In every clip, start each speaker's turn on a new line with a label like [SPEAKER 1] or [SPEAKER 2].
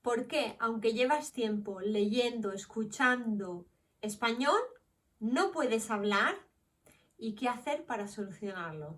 [SPEAKER 1] ¿Por qué, aunque llevas tiempo leyendo, escuchando español, no puedes hablar? ¿Y qué hacer para solucionarlo?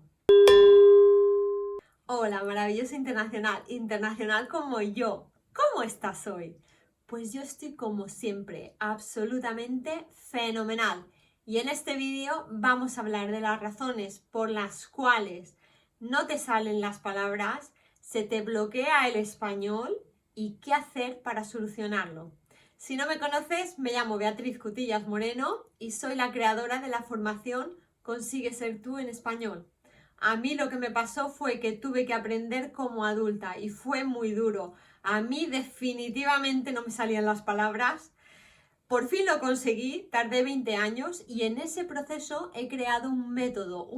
[SPEAKER 1] Hola, maravilloso internacional como yo. ¿Cómo estás hoy? Pues yo estoy como siempre, absolutamente fenomenal. Y en este vídeo vamos a hablar de las razones por las cuales no te salen las palabras, se te bloquea el español y qué hacer para solucionarlo. Si no me conoces, me llamo Beatriz Cutillas Moreno y soy la creadora de la formación Consigue Ser Tú en Español. A mí lo que me pasó fue que tuve que aprender como adulta y fue muy duro. A mí definitivamente no me salían las palabras. Por fin lo conseguí, tardé 20 años y en ese proceso he creado un método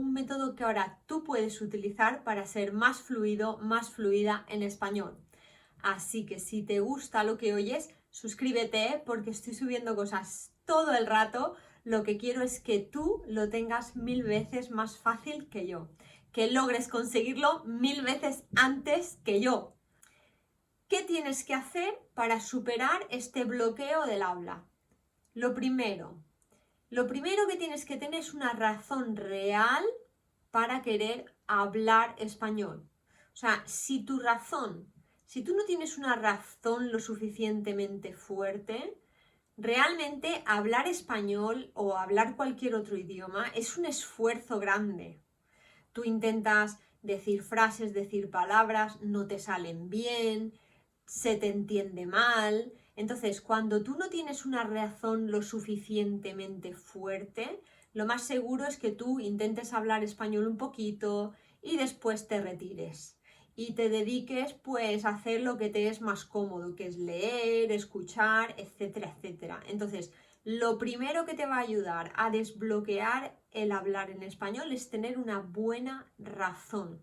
[SPEAKER 1] que ahora tú puedes utilizar para ser más fluido, más fluida en español. Así que si te gusta lo que oyes, suscríbete porque estoy subiendo cosas todo el rato. Lo que quiero es que tú lo tengas 1000 veces más fácil que yo, que logres conseguirlo 1000 veces antes que yo. ¿Qué tienes que hacer para superar este bloqueo del habla? Lo primero que tienes que tener es una razón real para querer hablar español. O sea, si tú no tienes una razón lo suficientemente fuerte, realmente hablar español o hablar cualquier otro idioma es un esfuerzo grande. Tú intentas decir frases, decir palabras, no te salen bien, se te entiende mal. Entonces, cuando tú no tienes una razón lo suficientemente fuerte, lo más seguro es que tú intentes hablar español un poquito y después te retires y te dediques pues a hacer lo que te es más cómodo, que es leer, escuchar, etcétera, etcétera. Entonces, lo primero que te va a ayudar a desbloquear el hablar en español es tener una buena razón.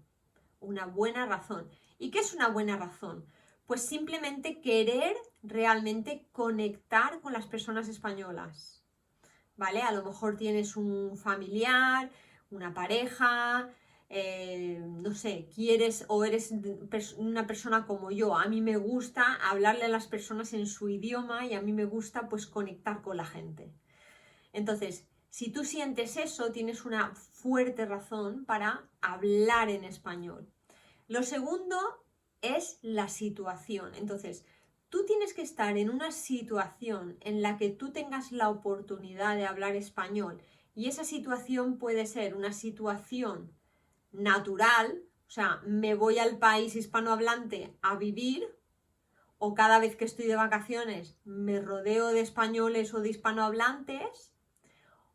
[SPEAKER 1] Una buena razón. ¿Y qué es una buena razón? Pues simplemente querer realmente conectar con las personas españolas. ¿Vale? A lo mejor tienes un familiar, una pareja, no sé, quieres o eres una persona como yo. A mí me gusta hablarle a las personas en su idioma y a mí me gusta pues conectar con la gente. Entonces, si tú sientes eso, tienes una fuerte razón para hablar en español. Lo segundo es la situación. Entonces, tú tienes que estar en una situación en la que tú tengas la oportunidad de hablar español y esa situación puede ser una situación natural, o sea, me voy al país hispanohablante a vivir o cada vez que estoy de vacaciones me rodeo de españoles o de hispanohablantes,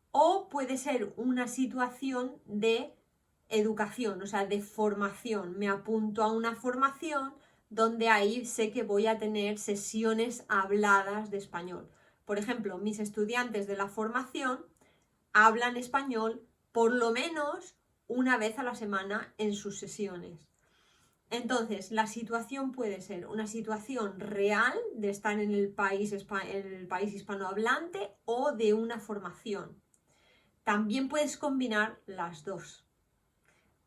[SPEAKER 1] o puede ser una situación de educación, o sea, de formación. Me apunto a una formación donde ahí sé que voy a tener sesiones habladas de español. Por ejemplo, mis estudiantes de la formación hablan español por lo menos una vez a la semana en sus sesiones. Entonces, la situación puede ser una situación real de estar en el país hispanohablante o de una formación. También puedes combinar las dos.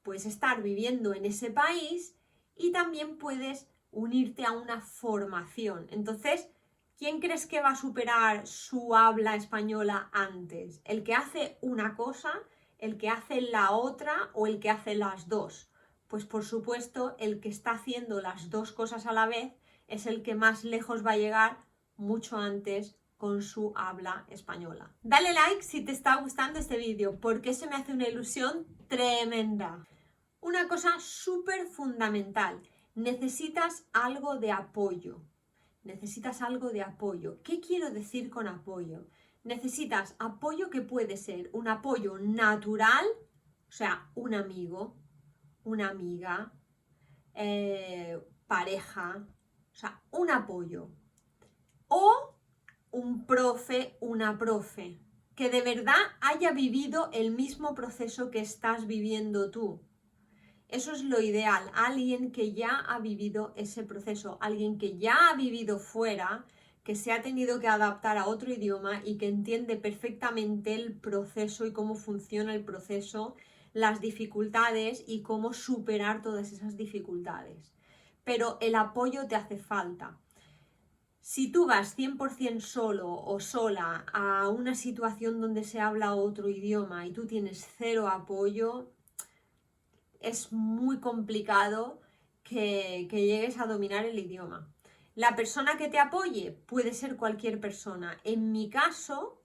[SPEAKER 1] Puedes estar viviendo en ese país y también puedes unirte a una formación. Entonces, ¿quién crees que va a superar su habla española antes? ¿El que hace una cosa, el que hace la otra o el que hace las dos? Pues por supuesto, el que está haciendo las dos cosas a la vez es el que más lejos va a llegar mucho antes con su habla española. Dale like si te está gustando este vídeo, porque eso me hace una ilusión tremenda. Una cosa súper fundamental, necesitas algo de apoyo. Necesitas algo de apoyo. ¿Qué quiero decir con apoyo? Necesitas apoyo que puede ser un apoyo natural, o sea, un amigo, una amiga, pareja, o sea, un apoyo. O un profe, una profe, que de verdad haya vivido el mismo proceso que estás viviendo tú. Eso es lo ideal, alguien que ya ha vivido ese proceso, alguien que ya ha vivido fuera, que se ha tenido que adaptar a otro idioma y que entiende perfectamente el proceso y cómo funciona el proceso, las dificultades y cómo superar todas esas dificultades. Pero el apoyo te hace falta. Si tú vas 100% solo o sola a una situación donde se habla otro idioma y tú tienes cero apoyo, es muy complicado que llegues a dominar el idioma. La persona que te apoye puede ser cualquier persona. En mi caso,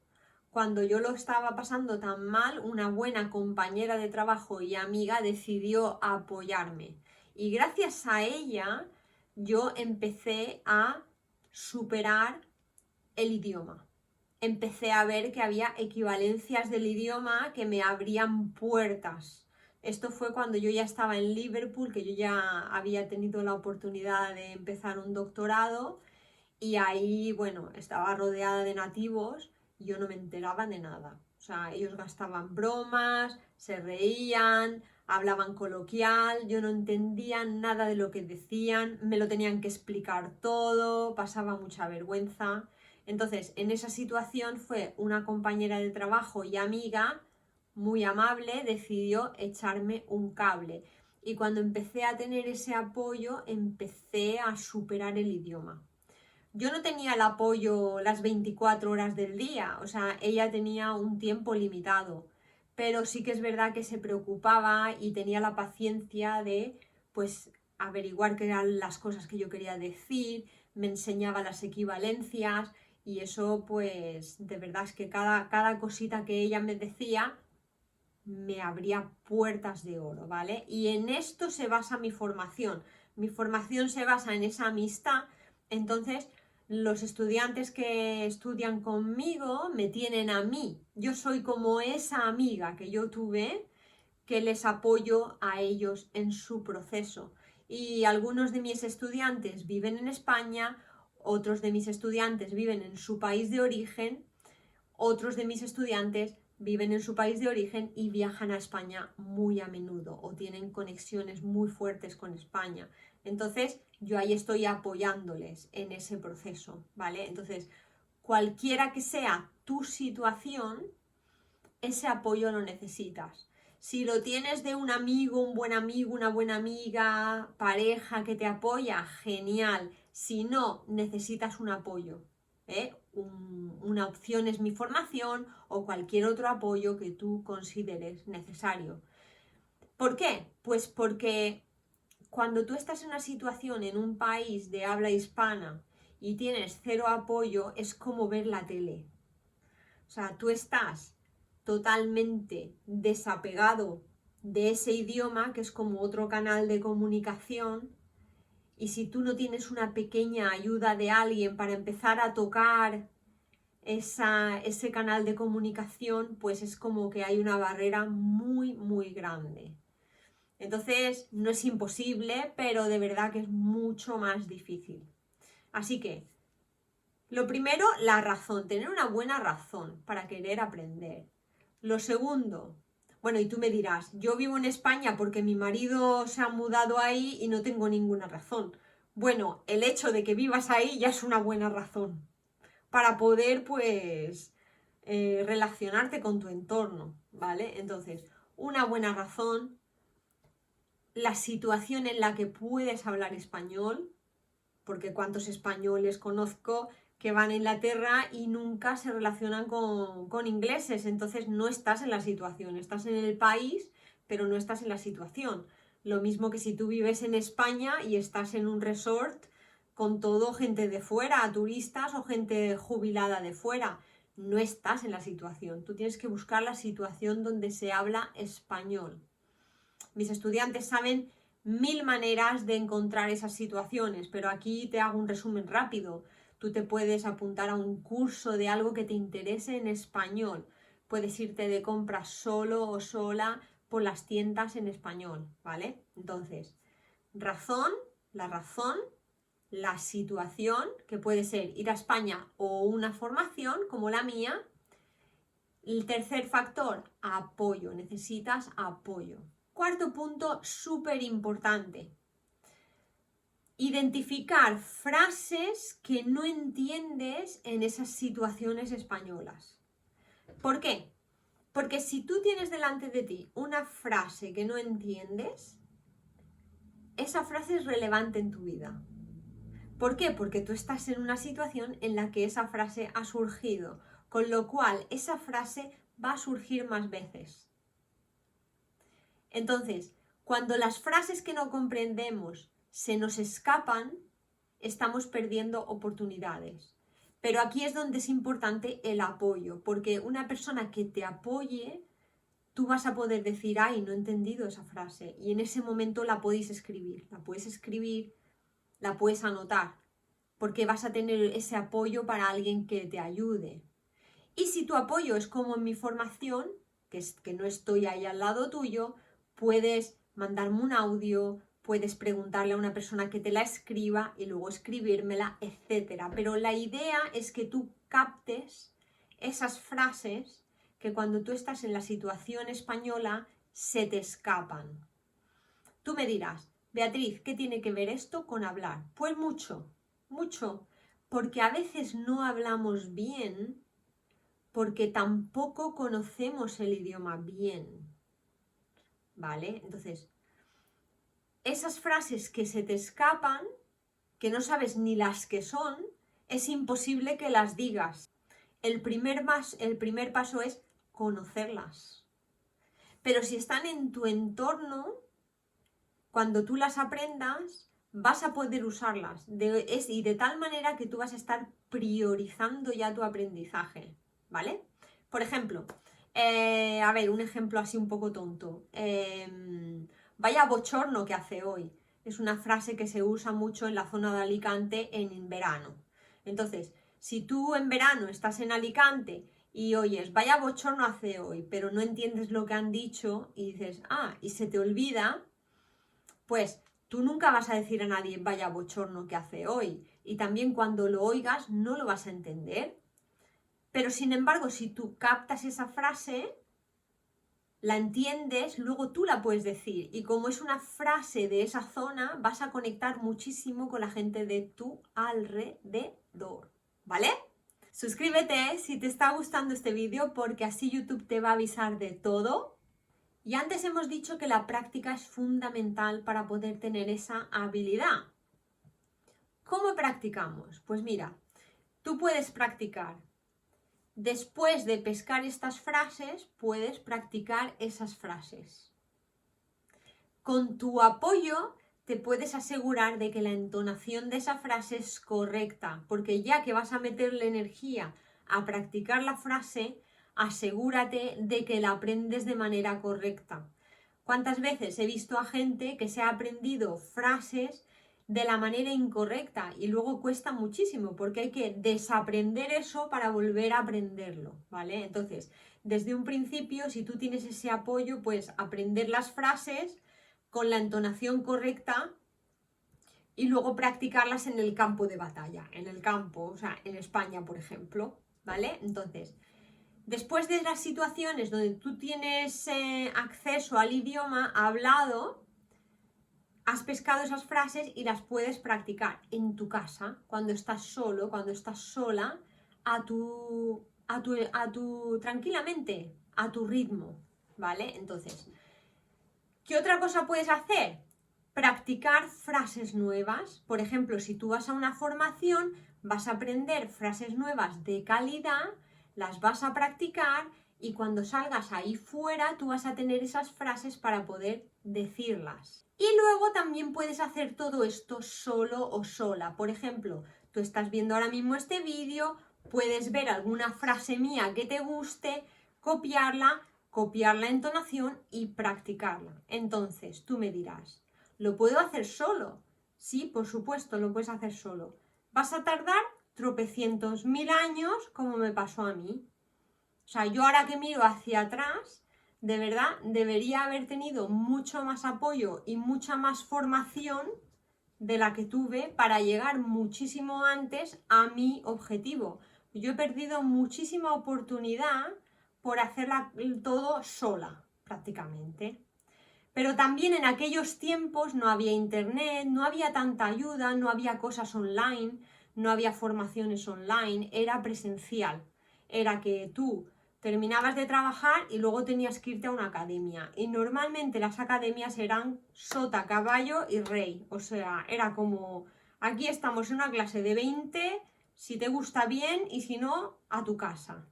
[SPEAKER 1] cuando yo lo estaba pasando tan mal, una buena compañera de trabajo y amiga decidió apoyarme. Y gracias a ella, yo empecé a superar el idioma. Empecé a ver que había equivalencias del idioma que me abrían puertas. Esto fue cuando yo ya estaba en Liverpool, que yo ya había tenido la oportunidad de empezar un doctorado y ahí, bueno, estaba rodeada de nativos y yo no me enteraba de nada. O sea, ellos gastaban bromas, se reían, hablaban coloquial, yo no entendía nada de lo que decían, me lo tenían que explicar todo, pasaba mucha vergüenza. Entonces, en esa situación fue una compañera de trabajo y amiga muy amable, decidió echarme un cable. Y cuando empecé a tener ese apoyo, empecé a superar el idioma. Yo no tenía el apoyo las 24 horas del día, o sea, ella tenía un tiempo limitado, pero sí que es verdad que se preocupaba y tenía la paciencia de, pues, averiguar qué eran las cosas que yo quería decir, me enseñaba las equivalencias y eso, pues, de verdad es que cada cosita que ella me decía me abría puertas de oro, ¿vale? Y en esto se basa mi formación. Mi formación se basa en esa amistad, entonces los estudiantes que estudian conmigo me tienen a mí. Yo soy como esa amiga que yo tuve que les apoyo a ellos en su proceso. Y algunos de mis estudiantes viven en España, otros de mis estudiantes viven en su país de origen, otros de mis estudiantes viven en su país de origen y viajan a España muy a menudo o tienen conexiones muy fuertes con España. Entonces, yo ahí estoy apoyándoles en ese proceso, ¿vale? Entonces, cualquiera que sea tu situación, ese apoyo lo necesitas. Si lo tienes de un amigo, un buen amigo, una buena amiga, pareja que te apoya, genial. Si no, necesitas un apoyo. Una opción es mi formación o cualquier otro apoyo que tú consideres necesario. ¿Por qué? Pues porque cuando tú estás en una situación en un país de habla hispana y tienes cero apoyo, es como ver la tele. O sea, tú estás totalmente desapegado de ese idioma, que es como otro canal de comunicación, y si tú no tienes una pequeña ayuda de alguien para empezar a tocar ese canal de comunicación, pues es como que hay una barrera muy, muy grande. Entonces, no es imposible, pero de verdad que es mucho más difícil. Así que, lo primero, la razón, tener una buena razón para querer aprender. Lo segundo, bueno, y tú me dirás, yo vivo en España porque mi marido se ha mudado ahí y no tengo ninguna razón. Bueno, el hecho de que vivas ahí ya es una buena razón para poder, pues, relacionarte con tu entorno, ¿vale? Entonces, una buena razón, la situación en la que puedes hablar español, porque cuántos españoles conozco que van a Inglaterra y nunca se relacionan con ingleses, entonces no estás en la situación, estás en el país, pero no estás en la situación. Lo mismo que si tú vives en España y estás en un resort con todo gente de fuera, turistas o gente jubilada de fuera, no estás en la situación. Tú tienes que buscar la situación donde se habla español. Mis estudiantes saben 1000 maneras de encontrar esas situaciones, pero aquí te hago un resumen rápido. Tú te puedes apuntar a un curso de algo que te interese en español. Puedes irte de compras solo o sola por las tiendas en español, ¿vale? Entonces, la razón, la situación, que puede ser ir a España o una formación como la mía. El tercer factor, apoyo. Necesitas apoyo. Cuarto punto, súper importante. Identificar frases que no entiendes en esas situaciones españolas. ¿Por qué? Porque si tú tienes delante de ti una frase que no entiendes, esa frase es relevante en tu vida. ¿Por qué? Porque tú estás en una situación en la que esa frase ha surgido, con lo cual esa frase va a surgir más veces. Entonces, cuando las frases que no comprendemos se nos escapan, estamos perdiendo oportunidades. Pero aquí es donde es importante el apoyo, porque una persona que te apoye, tú vas a poder decir, ay, no he entendido esa frase, y en ese momento la puedes escribir, la puedes anotar, porque vas a tener ese apoyo para alguien que te ayude. Y si tu apoyo es como en mi formación, que no estoy ahí al lado tuyo, puedes mandarme un audio, puedes preguntarle a una persona que te la escriba y luego escribírmela, etc. Pero la idea es que tú captes esas frases que cuando tú estás en la situación española se te escapan. Tú me dirás, Beatriz, ¿qué tiene que ver esto con hablar? Pues mucho, mucho, porque a veces no hablamos bien porque tampoco conocemos el idioma bien, ¿vale? Entonces, esas frases que se te escapan, que no sabes ni las que son, es imposible que las digas. El primer paso es conocerlas. Pero si están en tu entorno, cuando tú las aprendas, vas a poder usarlas. Y de tal manera que tú vas a estar priorizando ya tu aprendizaje, ¿vale? Por ejemplo, a ver, un ejemplo así un poco tonto. Vaya bochorno que hace hoy. Es una frase que se usa mucho en la zona de Alicante en verano. Entonces, si tú en verano estás en Alicante y oyes, vaya bochorno hace hoy, pero no entiendes lo que han dicho y dices, y se te olvida, pues tú nunca vas a decir a nadie, vaya bochorno que hace hoy. Y también cuando lo oigas no lo vas a entender. Pero sin embargo, si tú captas esa frase, la entiendes, luego tú la puedes decir. Y como es una frase de esa zona, vas a conectar muchísimo con la gente de tu alrededor. ¿Vale? Suscríbete si te está gustando este vídeo porque así YouTube te va a avisar de todo. Y antes hemos dicho que la práctica es fundamental para poder tener esa habilidad. ¿Cómo practicamos? Pues mira, tú puedes practicar. Después de pescar estas frases, puedes practicar esas frases. Con tu apoyo te puedes asegurar de que la entonación de esa frase es correcta, porque ya que vas a meterle energía a practicar la frase, asegúrate de que la aprendes de manera correcta. ¿Cuántas veces he visto a gente que se ha aprendido frases de la manera incorrecta y luego cuesta muchísimo porque hay que desaprender eso para volver a aprenderlo, ¿vale? Entonces, desde un principio, si tú tienes ese apoyo, pues aprender las frases con la entonación correcta y luego practicarlas en el campo de batalla, en el campo, o sea, en España, por ejemplo, ¿vale? Entonces, después de las situaciones donde tú tienes acceso al idioma hablado, has pescado esas frases y las puedes practicar en tu casa, cuando estás solo, cuando estás sola, tranquilamente, a tu ritmo, ¿vale? Entonces, ¿qué otra cosa puedes hacer? Practicar frases nuevas. Por ejemplo, si tú vas a una formación, vas a aprender frases nuevas de calidad, las vas a practicar y cuando salgas ahí fuera, tú vas a tener esas frases para poder decirlas. Y luego también puedes hacer todo esto solo o sola. Por ejemplo, tú estás viendo ahora mismo este vídeo, puedes ver alguna frase mía que te guste, copiar la entonación y practicarla. Entonces, tú me dirás, ¿lo puedo hacer solo? Sí, por supuesto, lo puedes hacer solo. Vas a tardar tropecientos mil años, como me pasó a mí. O sea, yo ahora que miro hacia atrás, de verdad, debería haber tenido mucho más apoyo y mucha más formación de la que tuve para llegar muchísimo antes a mi objetivo. Yo he perdido muchísima oportunidad por hacerla todo sola, prácticamente. Pero también en aquellos tiempos no había internet, no había tanta ayuda, no había cosas online, no había formaciones online, era presencial. Era que tú terminabas de trabajar y luego tenías que irte a una academia. Y normalmente las academias eran sota, caballo y rey. O sea, era como Aquí estamos en una clase de 20, si te gusta bien y si no, a tu casa.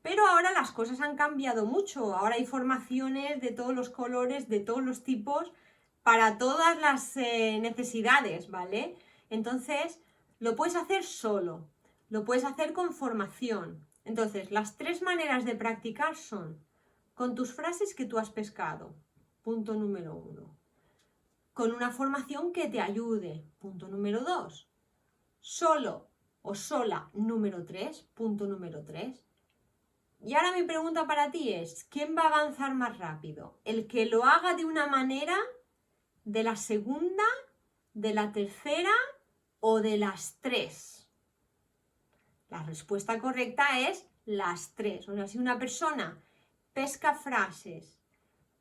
[SPEAKER 1] Pero ahora las cosas han cambiado mucho, ahora hay formaciones de todos los colores, de todos los tipos, para todas las necesidades, ¿vale? Entonces, lo puedes hacer solo, lo puedes hacer con formación. Entonces, las 3 maneras de practicar son con tus frases que tú has pescado, punto número 1. Con una formación que te ayude, punto número 2. Solo o sola, número 3, punto número 3. Y ahora mi pregunta para ti es, ¿quién va a avanzar más rápido? ¿El que lo haga de una manera, de la segunda, de la tercera o de las 3? La respuesta correcta es las 3. O sea, si una persona pesca frases,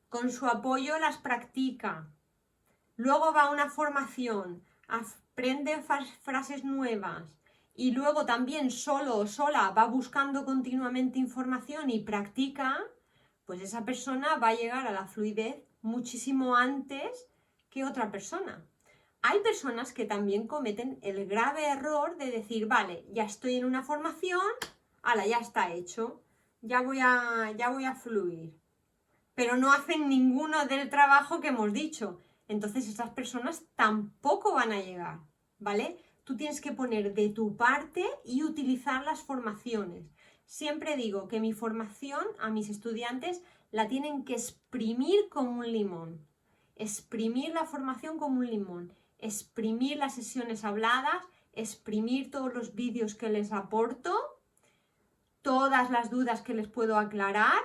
[SPEAKER 1] con su apoyo las practica, luego va a una formación, aprende frases nuevas y luego también solo o sola va buscando continuamente información y practica, pues esa persona va a llegar a la fluidez muchísimo antes que otra persona. Hay personas que también cometen el grave error de decir, vale, ya estoy en una formación, ala, ya está hecho, ya voy a fluir. Pero no hacen ninguno del trabajo que hemos dicho. Entonces esas personas tampoco van a llegar, ¿vale? Tú tienes que poner de tu parte y utilizar las formaciones. Siempre digo que mi formación a mis estudiantes la tienen que exprimir como un limón. Exprimir la formación como un limón. Exprimir las sesiones habladas, exprimir todos los vídeos que les aporto, todas las dudas que les puedo aclarar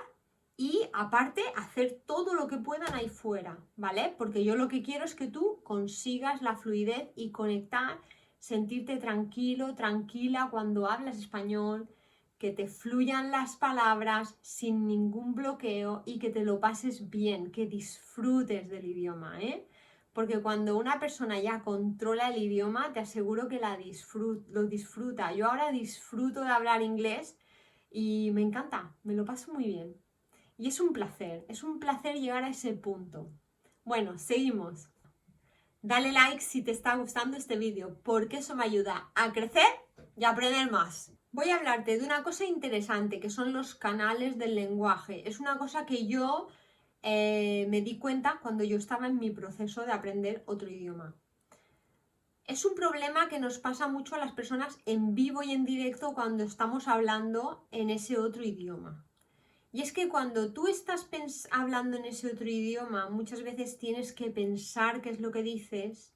[SPEAKER 1] y aparte hacer todo lo que puedan ahí fuera, ¿vale? Porque yo lo que quiero es que tú consigas la fluidez y conectar, sentirte tranquilo, tranquila cuando hablas español, que te fluyan las palabras sin ningún bloqueo y que te lo pases bien, que disfrutes del idioma, ¿eh? Porque cuando una persona ya controla el idioma, te aseguro que lo disfruta. Yo ahora disfruto de hablar inglés y me encanta, me lo paso muy bien. Y es un placer llegar a ese punto. Bueno, seguimos. Dale like si te está gustando este vídeo, porque eso me ayuda a crecer y a aprender más. Voy a hablarte de una cosa interesante, que son los canales del lenguaje. Es una cosa que yo me di cuenta cuando yo estaba en mi proceso de aprender otro idioma. Es un problema que nos pasa mucho a las personas en vivo y en directo cuando estamos hablando en ese otro idioma. Y es que cuando tú estás hablando en ese otro idioma, muchas veces tienes que pensar qué es lo que dices,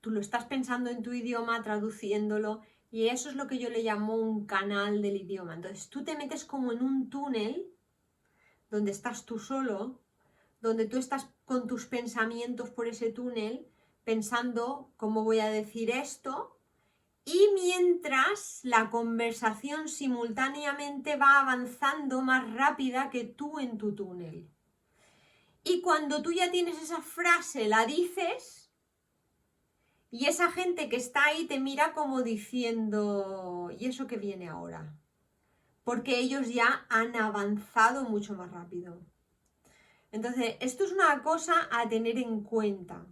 [SPEAKER 1] tú lo estás pensando en tu idioma, traduciéndolo, y eso es lo que yo le llamo un canal del idioma. Entonces tú te metes como en un túnel, donde estás tú solo, donde tú estás con tus pensamientos por ese túnel, pensando cómo voy a decir esto, y mientras la conversación simultáneamente va avanzando más rápida que tú en tu túnel. Y cuando tú ya tienes esa frase, la dices, y esa gente que está ahí te mira como diciendo, ¿y eso qué viene ahora? Porque ellos ya han avanzado mucho más rápido. Entonces, esto es una cosa a tener en cuenta.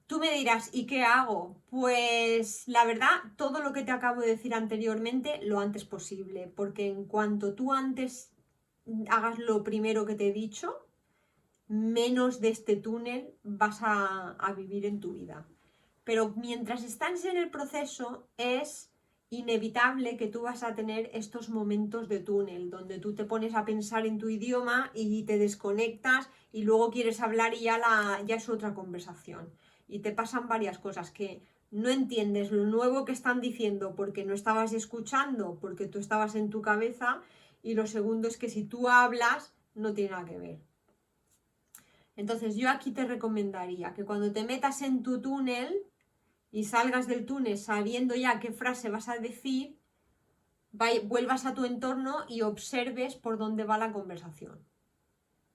[SPEAKER 1] Tú me dirás, ¿y qué hago? Pues la verdad, todo lo que te acabo de decir anteriormente, lo antes posible, porque en cuanto tú antes hagas lo primero que te he dicho, menos de este túnel vas a vivir en tu vida. Pero mientras estás en el proceso, es inevitable que tú vas a tener estos momentos de túnel, donde tú te pones a pensar en tu idioma y te desconectas y luego quieres hablar y ya es otra conversación. Y te pasan varias cosas, que no entiendes lo nuevo que están diciendo porque no estabas escuchando, porque tú estabas en tu cabeza, y lo segundo es que si tú hablas, no tiene nada que ver. Entonces yo aquí te recomendaría que cuando te metas en tu túnel y salgas del túnel sabiendo ya qué frase vas a decir, vuelvas a tu entorno y observes por dónde va la conversación.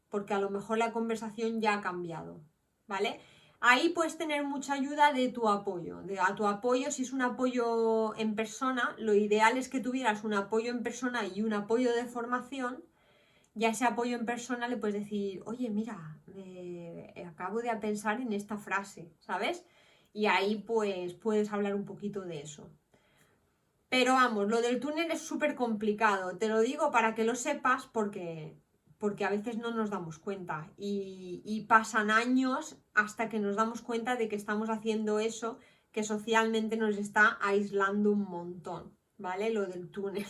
[SPEAKER 1] Porque a lo mejor la conversación ya ha cambiado, ¿vale? Ahí puedes tener mucha ayuda de tu apoyo. A tu apoyo, si es un apoyo en persona, lo ideal es que tuvieras un apoyo en persona y un apoyo de formación. Y a ese apoyo en persona le puedes decir, oye, mira, acabo de pensar en esta frase, ¿sabes? y ahí pues puedes hablar un poquito de eso. Pero vamos, lo del túnel es súper complicado, te lo digo para que lo sepas porque a veces no nos damos cuenta y pasan años hasta que nos damos cuenta de que estamos haciendo eso que socialmente nos está aislando un montón, ¿vale? Lo del túnel.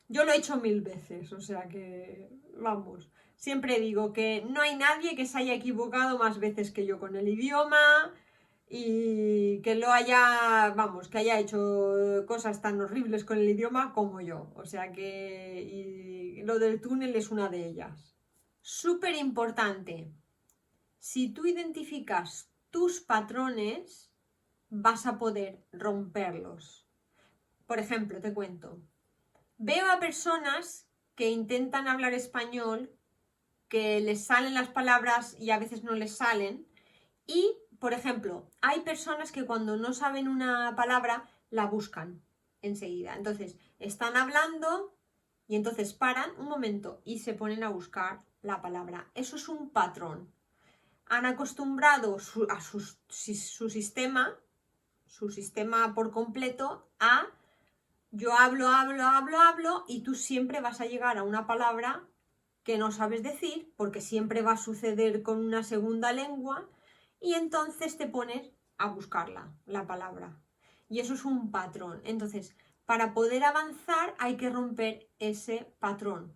[SPEAKER 1] Yo lo he hecho 1000 veces, o sea que, vamos, siempre digo que no hay nadie que se haya equivocado más veces que yo con el idioma y que lo haya, vamos, que haya hecho cosas tan horribles con el idioma como yo. O sea que y lo del túnel es una de ellas. Súper importante, si tú identificas tus patrones, vas a poder romperlos. Por ejemplo, te cuento. Veo a personas que intentan hablar español, que les salen las palabras y a veces no les salen. Y, por ejemplo, hay personas que cuando no saben una palabra, la buscan enseguida. Entonces, están hablando y entonces paran un momento y se ponen a buscar la palabra. Eso es un patrón. Han acostumbrado su sistema por completo a yo hablo y tú siempre vas a llegar a una palabra que no sabes decir porque siempre va a suceder con una segunda lengua y entonces te pones a buscarla, la palabra. Y eso es un patrón. Entonces, para poder avanzar hay que romper ese patrón,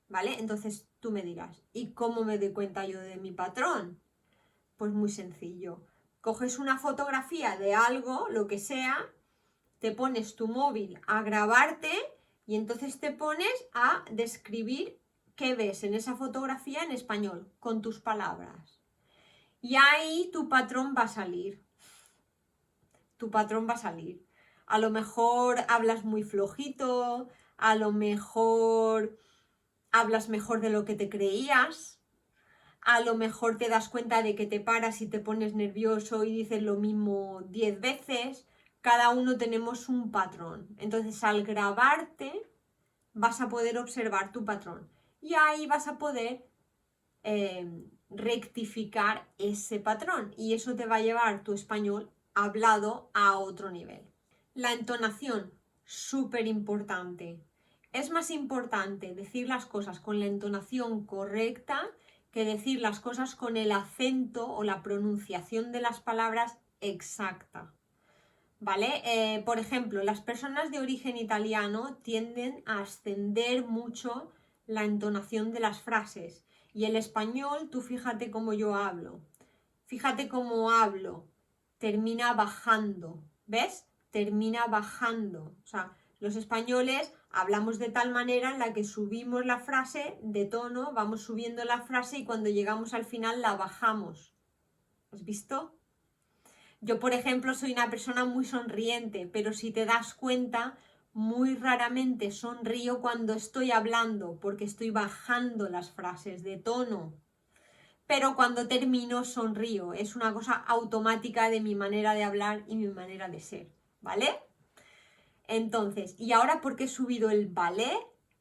[SPEAKER 1] ¿vale? Entonces tú me dirás, ¿y cómo me doy cuenta yo de mi patrón? Pues muy sencillo. Coges una fotografía de algo, lo que sea, te pones tu móvil a grabarte y entonces te pones a describir qué ves en esa fotografía en español, con tus palabras. Y ahí tu patrón va a salir. Tu patrón va a salir. A lo mejor hablas muy flojito, a lo mejor hablas mejor de lo que te creías, a lo mejor te das cuenta de que te paras y te pones nervioso y dices lo mismo 10 veces. Cada uno tenemos un patrón. Entonces, al grabarte, vas a poder observar tu patrón. Y ahí vas a poder rectificar ese patrón. Y eso te va a llevar tu español hablado a otro nivel. La entonación, súper importante. Es más importante decir las cosas con la entonación correcta que decir las cosas con el acento o la pronunciación de las palabras exacta. ¿Vale? Por ejemplo, las personas de origen italiano tienden a ascender mucho la entonación de las frases. Y el español, tú fíjate cómo yo hablo. Fíjate cómo hablo. Termina bajando. ¿Ves? Termina bajando. O sea, los españoles hablamos de tal manera en la que subimos la frase de tono, vamos subiendo la frase y cuando llegamos al final la bajamos. ¿Has visto? Yo, por ejemplo, soy una persona muy sonriente, pero si te das cuenta, muy raramente sonrío cuando estoy hablando, porque estoy bajando las frases de tono. Pero cuando termino sonrío, es una cosa automática de mi manera de hablar y mi manera de ser, ¿vale? Entonces, ¿y ahora por qué he subido el vale?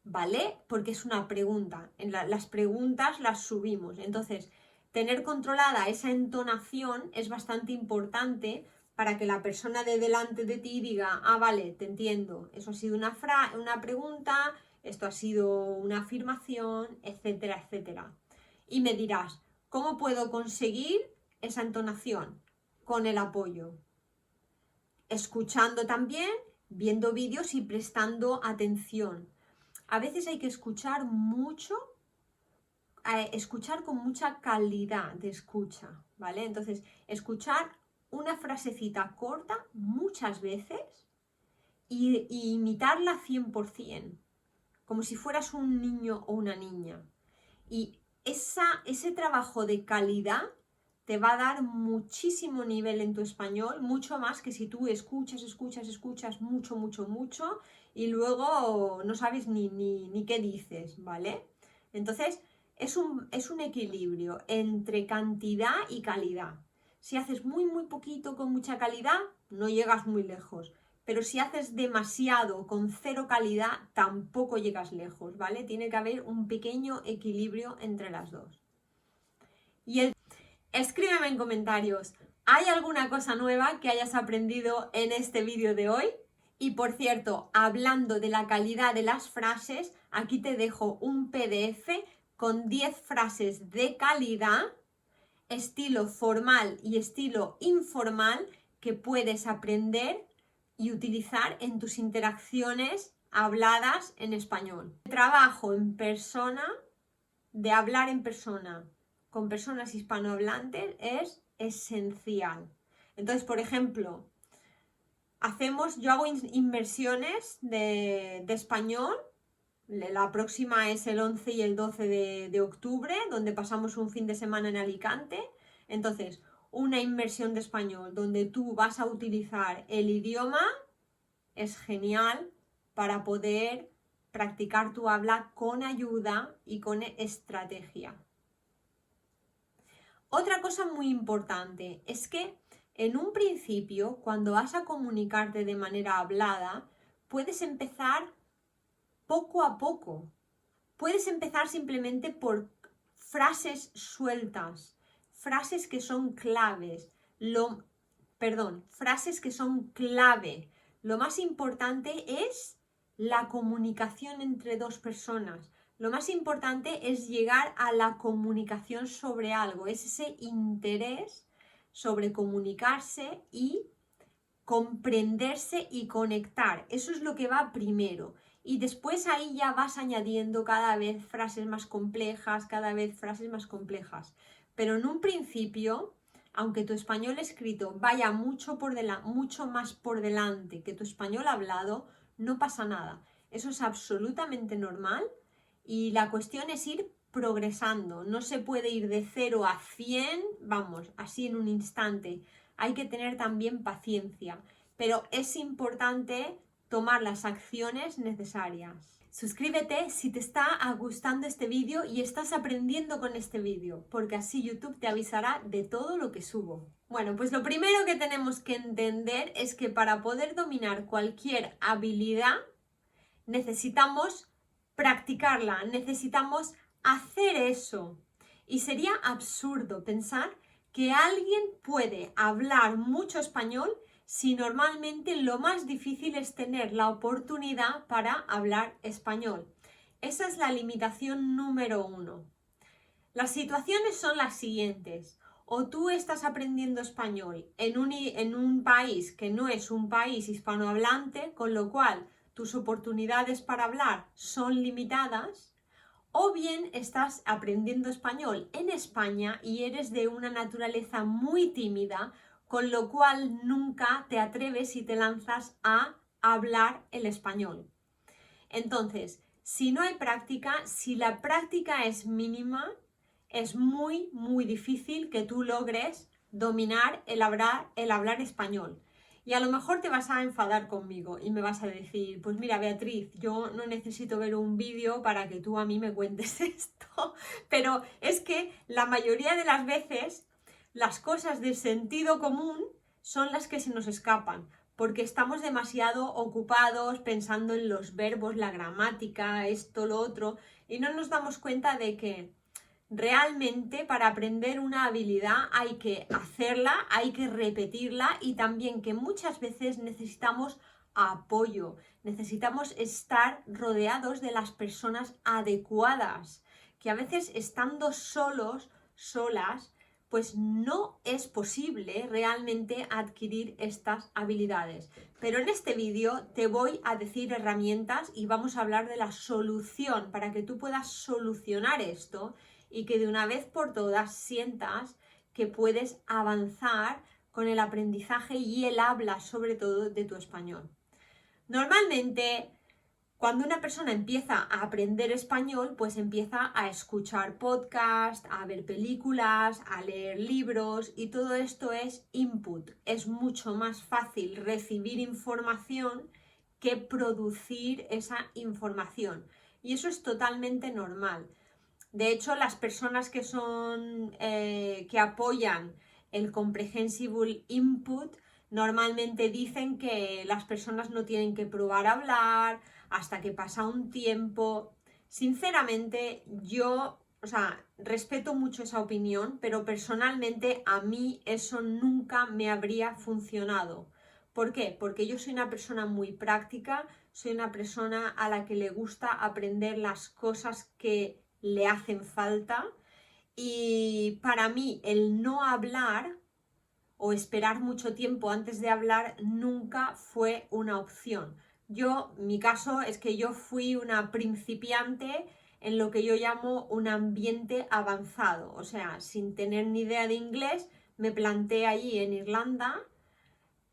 [SPEAKER 1] ¿Vale? Porque es una pregunta. Las preguntas las subimos. Entonces, tener controlada esa entonación es bastante importante para que la persona de delante de ti diga, ah, vale, te entiendo. Eso ha sido una pregunta, esto ha sido una afirmación, etcétera, etcétera. Y me dirás, ¿cómo puedo conseguir esa entonación? Con el apoyo. Escuchando también, viendo vídeos y prestando atención. A veces hay que escuchar mucho, escuchar con mucha calidad de escucha, ¿vale? Entonces, escuchar una frasecita corta muchas veces y imitarla 100%, como si fueras un niño o una niña. Y ese trabajo de calidad te va a dar muchísimo nivel en tu español, mucho más que si tú escuchas mucho y luego no sabes ni qué dices, ¿vale? Entonces, es un equilibrio entre cantidad y calidad. Si haces muy poquito con mucha calidad, no llegas muy lejos. Pero si haces demasiado con cero calidad, tampoco llegas lejos, ¿vale? Tiene que haber un pequeño equilibrio entre las dos. Escríbeme en comentarios, ¿Hay alguna cosa nueva que hayas aprendido en este vídeo de hoy? Y por cierto, hablando de la calidad de las frases, aquí te dejo un PDF con 10 frases de calidad, estilo formal y estilo informal, que puedes aprender y utilizar en tus interacciones habladas en español. El trabajo en persona, de hablar en persona con personas hispanohablantes, es esencial. Entonces, por ejemplo, yo hago inversiones de español. La próxima es el 11 y el 12 de octubre, donde pasamos un fin de semana en Alicante. Entonces, una inmersión de español donde tú vas a utilizar el idioma es genial para poder practicar tu habla con ayuda y con estrategia. Otra cosa muy importante es que en un principio, cuando vas a comunicarte de manera hablada, puedes empezar poco a poco. Puedes empezar simplemente por frases sueltas, frases que son claves, frases que son clave. Lo más importante es la comunicación entre dos personas. Lo más importante es llegar a la comunicación sobre algo, es ese interés sobre comunicarse y comprenderse y conectar. Eso es lo que va primero. Y después ahí ya vas añadiendo cada vez frases más complejas, cada vez frases más complejas. Pero en un principio, aunque tu español escrito vaya mucho más por delante que tu español hablado, no pasa nada. Eso es absolutamente normal y la cuestión es ir progresando. No se puede ir de 0 a 100, vamos, así en un instante. Hay que tener también paciencia, pero es importante tomar las acciones necesarias. Suscríbete si te está gustando este vídeo y estás aprendiendo con este vídeo, porque así YouTube te avisará de todo lo que subo. Bueno, pues lo primero que tenemos que entender es que para poder dominar cualquier habilidad necesitamos practicarla, necesitamos hacer eso. Y sería absurdo pensar que alguien puede hablar mucho español si normalmente lo más difícil es tener la oportunidad para hablar español. Esa es la limitación número 1. Las situaciones son las siguientes. O tú estás aprendiendo español en un país que no es un país hispanohablante, con lo cual tus oportunidades para hablar son limitadas, o bien estás aprendiendo español en España y eres de una naturaleza muy tímida, con lo cual nunca te atreves y te lanzas a hablar el español. Entonces, si no hay práctica, si la práctica es mínima, es muy, muy difícil que tú logres dominar el hablar español. Y a lo mejor te vas a enfadar conmigo y me vas a decir, pues mira, Beatriz, yo no necesito ver un vídeo para que tú a mí me cuentes esto. Pero es que la mayoría de las veces las cosas de sentido común son las que se nos escapan, porque estamos demasiado ocupados pensando en los verbos, la gramática, esto, lo otro, y no nos damos cuenta de que realmente para aprender una habilidad hay que hacerla, hay que repetirla y también que muchas veces necesitamos apoyo, necesitamos estar rodeados de las personas adecuadas, que a veces estando solos, solas, pues no es posible realmente adquirir estas habilidades. Pero en este vídeo te voy a decir herramientas y vamos a hablar de la solución para que tú puedas solucionar esto y que de una vez por todas sientas que puedes avanzar con el aprendizaje y el habla sobre todo de tu español. Normalmente, cuando una persona empieza a aprender español, pues empieza a escuchar podcasts, a ver películas, a leer libros y todo esto es input. Es mucho más fácil recibir información que producir esa información y eso es totalmente normal. De hecho, las personas que apoyan el Comprehensible Input normalmente dicen que las personas no tienen que probar a hablar hasta que pasa un tiempo. Sinceramente, yo o sea, respeto mucho esa opinión, pero personalmente a mí eso nunca me habría funcionado. ¿Por qué? Porque yo soy una persona muy práctica, soy una persona a la que le gusta aprender las cosas que le hacen falta y para mí el no hablar o esperar mucho tiempo antes de hablar nunca fue una opción. Mi caso es que yo fui una principiante en lo que yo llamo un ambiente avanzado, o sea, sin tener ni idea de inglés, me planté allí en Irlanda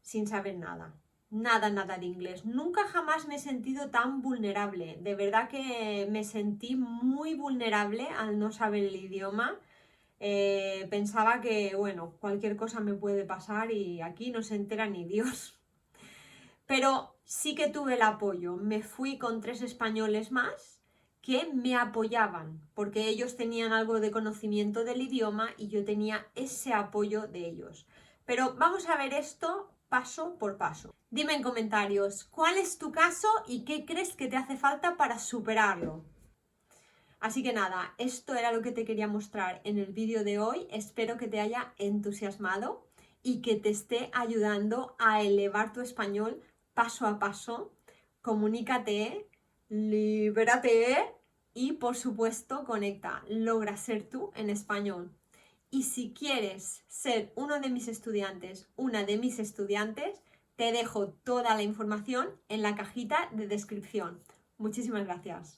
[SPEAKER 1] sin saber nada. Nada de inglés. Nunca jamás me he sentido tan vulnerable. De verdad que me sentí muy vulnerable al no saber el idioma. Pensaba que, bueno, cualquier cosa me puede pasar y aquí no se entera ni Dios. Pero sí que tuve el apoyo. Me fui con 3 españoles más que me apoyaban, porque ellos tenían algo de conocimiento del idioma y yo tenía ese apoyo de ellos. Pero vamos a ver esto paso por paso. Dime en comentarios, ¿cuál es tu caso y qué crees que te hace falta para superarlo? Así que nada, esto era lo que te quería mostrar en el vídeo de hoy. Espero que te haya entusiasmado y que te esté ayudando a elevar tu español paso a paso. Comunícate, libérate y por supuesto conecta. Logra ser tú en español. Y si quieres ser uno de mis estudiantes, una de mis estudiantes, te dejo toda la información en la cajita de descripción. Muchísimas gracias.